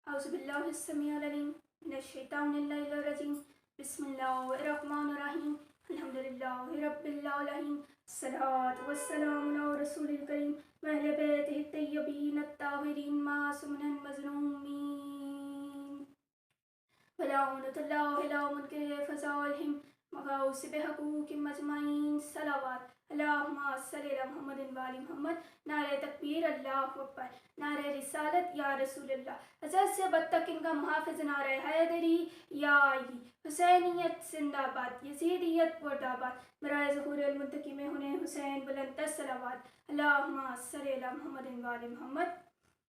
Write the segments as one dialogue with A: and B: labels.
A: अऊज़ुबिल्लाहिस्समीउल-अलीम मिनश्शैतानिर्रजीम बिस्मिल्लाहिर्रहमानिर्रहीम अल्हम्दुलिल्लाहि रब्बिल आलमीन अस्सलातु वस्सलामु अला रसूलिल करीम व अहले बैतिहि तय्यबीन अत्ताहिरीन मासूमिन मज़लूमीन वलाउनतुल्लाहि ला मुनकिर फ़ज़ाइलिहिम मगाउस बिहक़ूक़ि मजमाइन सलावत अल्लाहुम्मा सल्लि अला मुहम्मदिन व आलि मुहम्मद। नारे तकबीर, अल्लाहु अकबर। नारे रिसालत, या रसूलल्लाह। हज़रत से बदतकीन का मुहाफ़िज़ नारे हैदरी या आएगी। हुसैनियत जिंदाबाद, यज़ीदियत मुर्दाबाद। बराए ज़ुहूरुल मुत्तकी में हुने हुसैन बुलंद सलावत अल्लाहुम्मा सल्लि अला मुहम्मदिन व आलि मुहम्मद।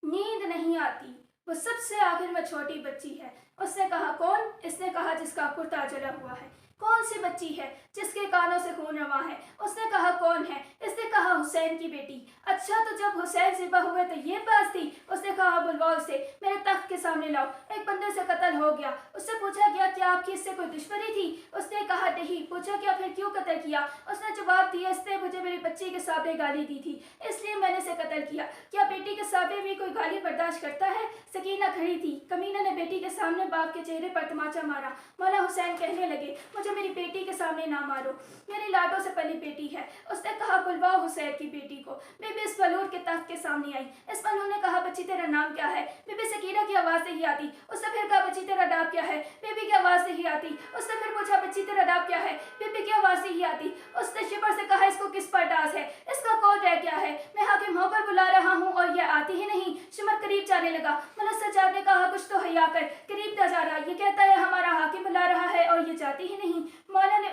A: नींद नहीं आती, वो सबसे आखिर में छोटी बच्ची है। उसने कहा कौन? इसने कहा जिसका कुर्ता जला हुआ है। कौन सी बच्ची है जिसके कानों से खून रवा है? उसने कहा कौन है? इसने कहा हुसैन की बेटी। अच्छा, तो जब हुसैन ज़िबा हुए तो ये बात थी? उसने कहा बुलवाओ उसे, मेरे तख्त के सामने लाओ। एक बंदे से कत्ल हो गया। उससे पूछा गया क्या आपकी इससे कोई दुश्मनी थी? उसने कहा नहीं। पूछा क्या फिर क्यों कत्ल किया? उसने जवाब दिया इसने मुझे मेरी बच्ची के सामने गाली दी थी, इसलिए मैंने इसे कत्ल किया। क्या बेटी के सामने भी कोई गाली बर्दाश्त करता है? सकीना खड़ी थी। कमीना ने बेटी के सामने बाप के चेहरे पर तमाचा मारा। मौला हुसैन कहने लगे मुझे मेरी बेटी के सामने ना मारो, मेरी लाडों से पली बेटी है। उसने कहा बुलवाओ हुसैन की बेटी को। बीबी इस बलूर के तख्त के सामने आई। इस बलूर ने कहा बच्ची तेरा नाम क्या है? बीबी सकीना की आवाज़ से ही आती। उसने फिर कहा बच्ची तेरा नाम क्या है? बीबी की आवाज़ से ही आती। उसने फिर पूछा बच्ची तेरा नाम क्या है? बीबी की आवाज़ से ही आती। उसने शिपर से कहा इसको किस पर डांस है? इसका कौन रह गया है? मैं हाकिम होकर बुला रहा हूँ और यह आती ही नहीं। शिमर करीब जाने लगा। मलक सज्जाद ने कहा कुछ तो हया कर, करीब न जाना। ये कहता है हमारा हाकिम बुला रहा है और ये जाती ही नहीं। मौला ने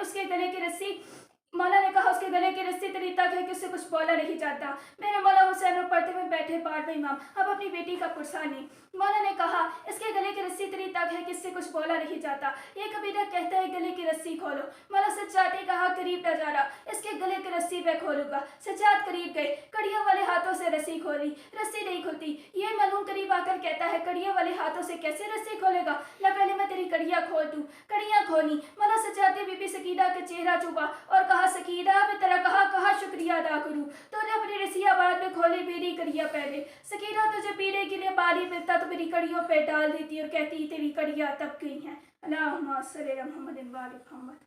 A: कहा उसके गले की रस्सी इतनी तक है कि उससे कुछ बोला नहीं जाता। मेरे मौला हुसैन और पढ़ते में बैठे बारहवें इमाम अब अपनी बेटी का पुरसानी। मौला ने कहा इसके गले की रस्सी इतनी तक है कि इससे कुछ बोला नहीं जाता। ये कबीरा कहता है गले की रस्सी खोलो। मौला सज्जाद ने कहा करीब न जाना, इसके गले की रस्सी मैं खोलूंगा। सज्जाद करीब गए, कड़ियों वाले हाथों से रस्सी खोली, रस्सी नहीं खुलती। ये मालूम करीब आकर कहता है कड़ियों वाले हाथों से कैसे रस्सी खोलेगा? ला पहले मैं तेरी कड़ियाँ खोल दूँ। कड़ियाँ खोली। मौला सज्जाद ने बीबी सकीना का चेहरा चुपा और कहा सकीना मैं तेरा कहा शुक्रिया अदा करूँ। तूने अपनी रस्सियाँ बाद में खोली, मेरी कड़ियाँ पहले। सकीना तुझे पीने के लिए पानी मिलता तो मेरी कड़ियों पे डाल देती और कहती तेरी कड़ियाँ तब गई हैं। अल्लाहुम्मा सल्लि अला मुहम्मदिन व आलि मुहम्मद।